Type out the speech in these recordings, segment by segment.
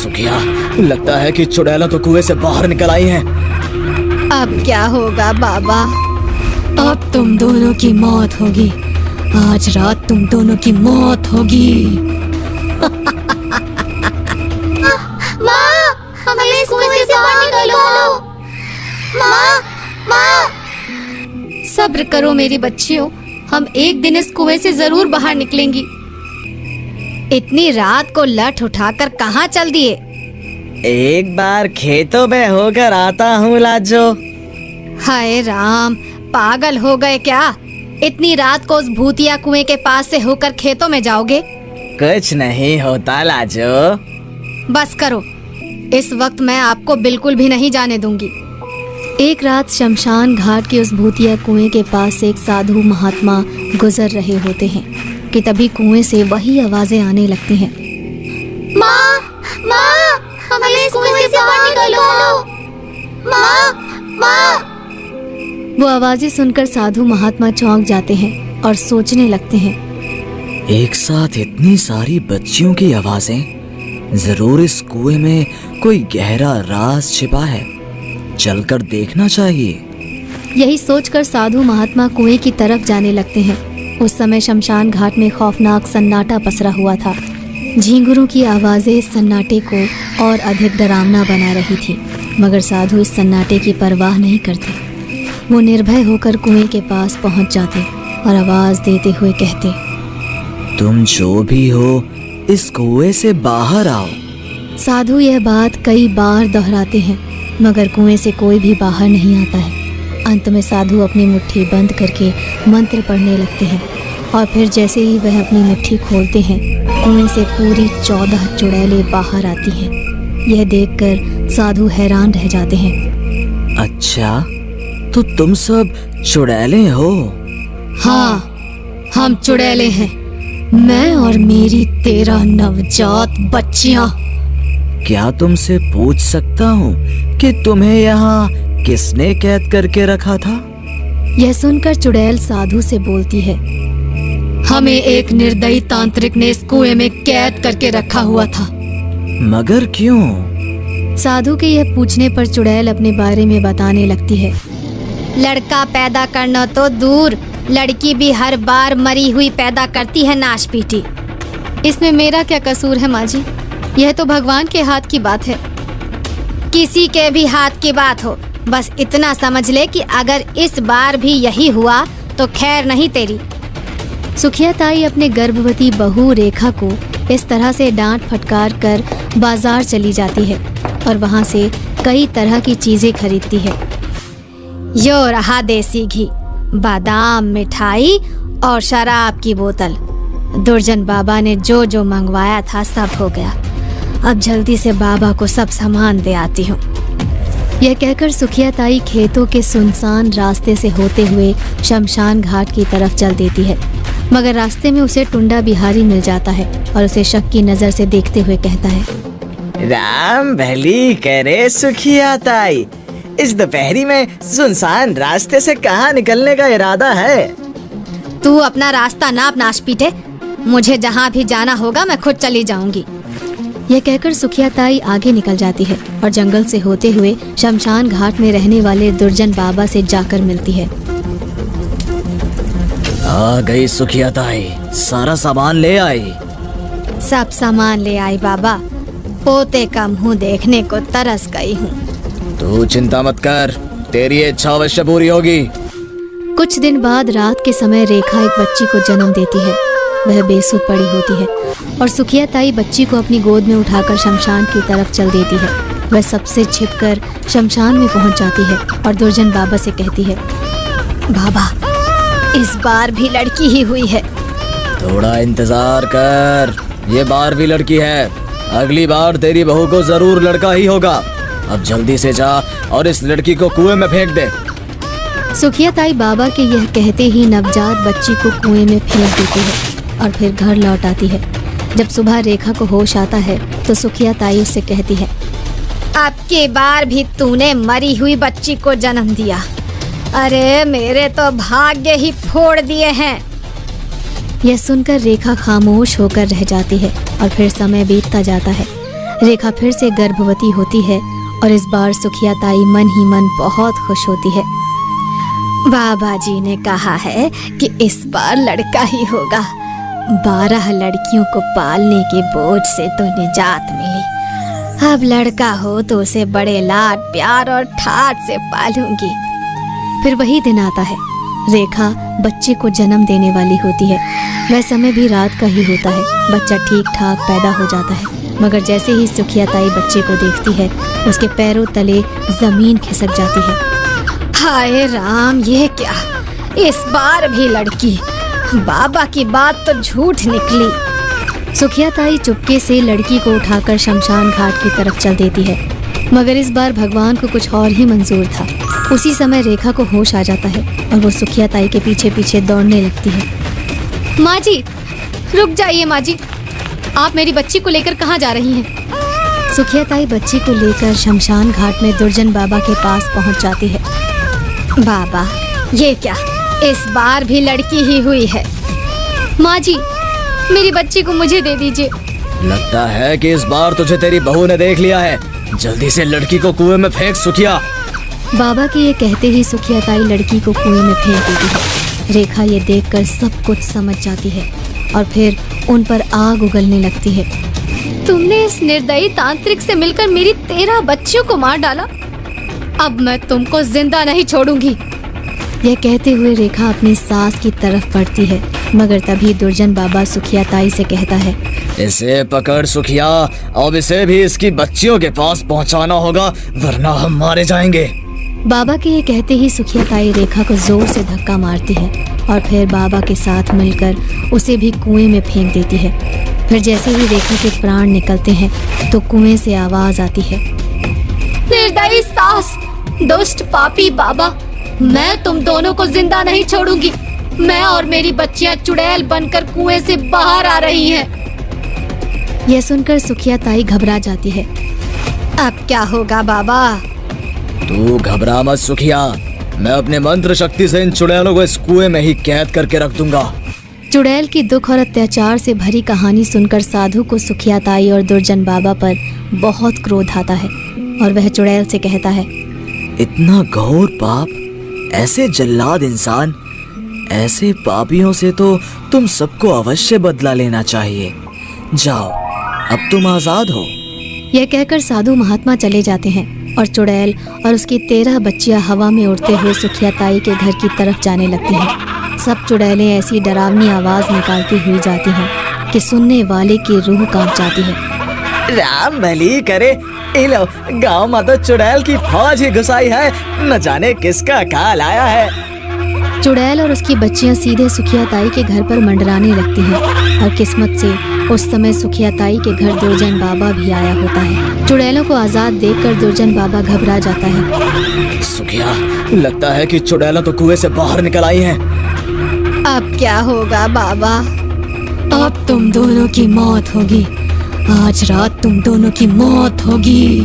सुखिया, लगता है कि चुड़ैला तो कुएं से बाहर निकल आई हैं। अब क्या होगा बाबा? अब तुम दोनों की मौत होगी। आज रात तुम दोनों की मौत होगी। माँ, हमें इस कुएं से बाहर निकालो। माँ, माँ। सब्र करो मेरी बच्चियों, हम एक दिन इस कुएं से जरूर बाहर निकलेंगी। इतनी रात को लठ उठाकर कहाँ चल दिए? एक बार खेतों में होकर आता हूँ लाजो। हाय राम, पागल हो गए क्या? इतनी रात को उस भूतिया कुएं के पास से होकर खेतों में जाओगे? कुछ नहीं होता लाजो। बस करो, इस वक्त मैं आपको बिल्कुल भी नहीं जाने दूंगी। एक रात शमशान घाट के उस भूतिया कुएं के पास से एक साधु महात्मा गुजर रहे होते हैं कि तभी कुएं से वही आवाजें आने लगती हैं। माँ, माँ, हमें इस कुएं से बाहर निकालो। माँ, माँ। वो आवाजें सुनकर साधु महात्मा चौंक जाते हैं और सोचने लगते हैं, एक साथ इतनी सारी बच्चियों की आवाजें, जरूर इस कुएं में कोई गहरा राज छिपा है, चलकर देखना चाहिए। यही सोचकर साधु महात्मा कुएं की तरफ जाने लगते हैं। उस समय शमशान घाट में खौफनाक सन्नाटा पसरा हुआ था। झींगुरों की आवाजें इस सन्नाटे को और अधिक डरावना बना रही थी, मगर साधु इस सन्नाटे की परवाह नहीं करते। वो निर्भय होकर कुएं के पास पहुंच जाते और आवाज देते हुए कहते, तुम जो भी हो, इस कुएं से बाहर आओ। साधु यह बात कई बार दोहराते हैं, मगर कुएं से कोई भी बाहर नहीं आता है। अंत में साधु अपनी मुट्ठी बंद करके मंत्र पढ़ने लगते हैं और फिर जैसे ही वह अपनी मुट्ठी खोलते हैं, कुएं से पूरी 14 चुड़ैलें बाहर आती हैं। यह देखकर साधु हैरान रह जाते हैं। अच्छा, तो तुम सब चुड़ैलें हो? हाँ, हम चुड़ैलें हैं, मैं और मेरी 13 नवजात बच्चियां। क्या तुमसे पूछ सकता हूँ कि तुम्हें यहाँ किसने कैद करके रखा था? यह सुनकर चुड़ैल साधु से बोलती है, हमें एक निर्दयी तांत्रिक ने इस कुएं में कैद करके रखा हुआ था। मगर क्यों? साधु के यह पूछने पर चुड़ैल अपने बारे में बताने लगती है। लड़का पैदा करना तो दूर, लड़की भी हर बार मरी हुई पैदा करती है नाशपीटी। इसमें मेरा क्या कसूर है माँ जी? यह तो भगवान के हाथ की बात है। किसी के भी हाथ की बात हो, बस इतना समझ ले कि अगर इस बार भी यही हुआ तो खैर नहीं तेरी। सुखिया ताई अपने गर्भवती बहू रेखा को इस तरह से डांट फटकार कर बाजार चली जाती है और वहां से कई तरह की चीजें खरीदती है। यो रहा देसी घी, बादाम, मिठाई और शराब की बोतल। दुर्जन बाबा ने जो जो मंगवाया था सब हो गया। अब जल्दी से बाबा को सब सामान दे आती हूँ। यह कहकर सुखिया ताई खेतों के सुनसान रास्ते से होते हुए शमशान घाट की तरफ चल देती है, मगर रास्ते में उसे टुंडा बिहारी मिल जाता है और उसे शक की नजर से देखते हुए कहता है, राम भली करे सुखिया ताई, इस दोपहरी में सुनसान रास्ते से कहाँ निकलने का इरादा है? तू अपना रास्ता नाप नाशपीटे, मुझे जहाँ भी जाना होगा मैं खुद चली जाऊंगी। यह कहकर सुखिया ताई आगे निकल जाती है और जंगल से होते हुए शमशान घाट में रहने वाले दुर्जन बाबा से जाकर मिलती है। आ गई सुखिया ताई, सारा सामान ले आई? सब सामान ले आई बाबा, पोते का मुंह देखने को तरस गई हूँ। तू चिंता मत कर, तेरी इच्छा अवश्य पूरी होगी। कुछ दिन बाद रात के समय रेखा एक बच्ची को जन्म देती है। वह बेसुध पड़ी होती है और सुखिया ताई बच्ची को अपनी गोद में उठाकर शमशान की तरफ चल देती है। वह सबसे छिपकर शमशान में पहुंच जाती है और दुर्जन बाबा से कहती है, बाबा इस बार भी लड़की ही हुई है। थोड़ा इंतजार कर, ये बार भी लड़की है, अगली बार तेरी बहू को जरूर लड़का ही होगा। अब जल्दी से जा और इस लड़की को कुएं में फेंक दे। सुखिया ताई बाबा के यह कहते ही नवजात बच्ची को कुएं में फेंक देती है और फिर घर लौट आती है। जब सुबह रेखा को होश आता है तो सुखिया ताई उससे कहती है, अब की बार भी तूने मरी हुई बच्ची को जन्म दिया। अरे मेरे तो भाग्य ही फोड़ दिए हैं। यह सुनकर रेखा खामोश होकर रह जाती है और फिर समय बीतता जाता है। रेखा फिर से गर्भवती होती है और इस बार सुखिया ताई मन ही मन बहुत खुश होती है। बाबा जी ने कहा है कि इस बार लड़का ही होगा। 12 लड़कियों को पालने के बोझ से तो निजात मिली। अब लड़का हो तो उसे बड़े लाड प्यार और ठाठ से पालूंगी। फिर वही दिन आता है। रेखा बच्चे को जन्म देने वाली होती है। वह समय भी रात का ही होता है। बच्चा ठीक ठाक पैदा हो जाता है, मगर जैसे ही सुखिया ताई बच्चे को देखती है, उसके पैरों तले जमीन खिसक जाती है। हाय राम, ये क्या, इस बार भी लड़की। बाबा की बात तो झूठ निकली। सुखिया ताई चुपके से लड़की को उठाकर शमशान घाट की तरफ चल देती है, मगर इस बार भगवान को कुछ और ही मंजूर था। उसी समय रेखा को होश आ जाता है और वो सुखिया ताई के पीछे पीछे दौड़ने लगती है। माँ जी, रुक जाइए माँ जी, आप मेरी बच्ची को लेकर कहाँ जा रही हैं? सुखिया ताई बच्ची को लेकर शमशान घाट में दुर्जन बाबा के पास पहुँच जाती है। बाबा, ये क्या, इस बार भी लड़की ही हुई है। माँ जी, मेरी बच्ची को मुझे दे दीजिए। लगता है कि इस बार तुझे तेरी बहू ने देख लिया है। जल्दी से लड़की को कुएं में फेंक सुखिया। बाबा के ये कहते ही सुखिया ताई लड़की को कुएं में फेंक देती है। रेखा ये देखकर सब कुछ समझ जाती है और फिर उन पर आग उगलने लगती है। तुमने इस निर्दयी तांत्रिक से मिलकर मेरी 13 बच्चियों को मार डाला। अब मैं तुमको जिंदा नहीं छोड़ूंगी। यह कहते हुए रेखा अपनी सास की तरफ बढ़ती है, मगर तभी दुर्जन बाबा सुखिया ताई से कहता है, इसे पकड़ सुखिया, अब इसे भी इसकी बच्चियों के पास पहुंचाना होगा, वरना हम मारे जाएंगे। बाबा के ये कहते ही सुखिया ताई रेखा को जोर से धक्का मारती है और फिर बाबा के साथ मिलकर उसे भी कुएं में फेंक देती है। फिर जैसे ही रेखा के प्राण निकलते हैं तो कुएं से आवाज आती है, निर्दयी सास, दुष्ट पापी बाबा, मैं तुम दोनों को जिंदा नहीं छोड़ूंगी। मैं और मेरी बच्चियां चुड़ैल बनकर कुएं से बाहर आ रही हैं। यह सुनकर सुखिया ताई घबरा जाती है। अब क्या होगा बाबा? तू घबरा मत सुखिया, मैं अपने मंत्र शक्ति से इन चुड़ैलों को इस कुएं में ही कैद करके रख दूंगा। चुड़ैल की दुख और अत्याचार से भरी कहानी सुनकर साधु को सुखिया ताई और दुर्जन बाबा पर बहुत क्रोध आता है और वह चुड़ैल से कहता है, इतना घोर पाप, ऐसे जल्लाद इंसान, ऐसे पापियों से तो तुम सबको अवश्य बदला लेना चाहिए। जाओ, अब तुम आजाद हो। यह कहकर साधु महात्मा चले जाते हैं और चुड़ैल और उसकी 13 बच्चियां हवा में उड़ते हुए सुखिया ताई के घर की तरफ जाने लगती हैं। सब चुड़ैलें ऐसी डरावनी आवाज निकालती हुई जाती हैं कि सुनने वाले की रूह कांप जाती है। राम भली करे, लो गाँव में तो चुड़ैल की फौज ही घुसाई है, न जाने किसका काल आया है। चुड़ैल और उसकी बच्चियां सीधे सुखिया ताई के घर पर मंडराने लगती हैं और किस्मत से उस समय सुखिया ताई के घर दुर्जन बाबा भी आया होता है। चुड़ैलों को आजाद देखकर दुर्जन बाबा घबरा जाता है। सुखिया, लगता है कि चुड़ैलें तो कुएं से बाहर निकल आई हैं। अब क्या होगा बाबा? अब तुम दोनों की मौत होगी। आज रात तुम दोनों की मौत होगी।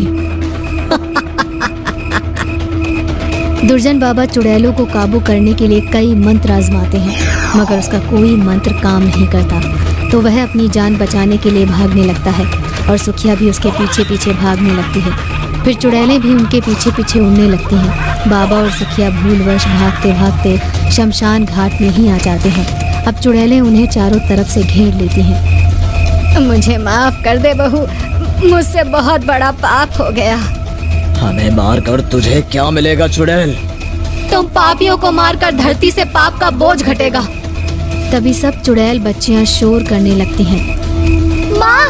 दुर्जन बाबा चुड़ैलों को काबू करने के लिए कई मंत्र आजमाते हैं, मगर उसका कोई मंत्र काम नहीं करता। तो वह अपनी जान बचाने के लिए भागने लगता है और सुखिया भी उसके पीछे पीछे भागने लगती है। फिर चुड़ैलें भी उनके पीछे पीछे उड़ने लगती हैं। बाबा और सुखिया भूलवश भागते भागते शमशान घाट में ही आ जाते हैं। अब चुड़ैलें उन्हें चारों तरफ से घेर लेती हैं। मुझे माफ कर दे बहू, मुझसे बहुत बड़ा पाप हो गया। हमें मारकर तुझे क्या मिलेगा चुड़ैल? तुम पापियों को मारकर धरती से पाप का बोझ घटेगा। तभी सब चुड़ैल बच्चियां शोर करने लगती हैं। माँ,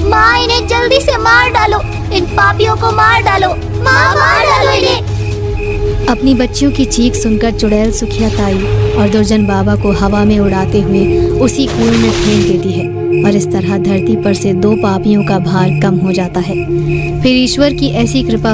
माँ, इन्हें जल्दी से मार डालो, इन पापियों को मार डालो, माँ, मार डालो इन्हें। अपनी बच्चियों की चीख सुनकर चुड़ैल सुखिया ताई और दुर्जन बाबा को हवा में उड़ाते हुए उसी कुएं में फेंक देती है और इस तरह धरती पर से 2 पापियों का भार कम हो जाता है। फिर ईश्वर की ऐसी कृपा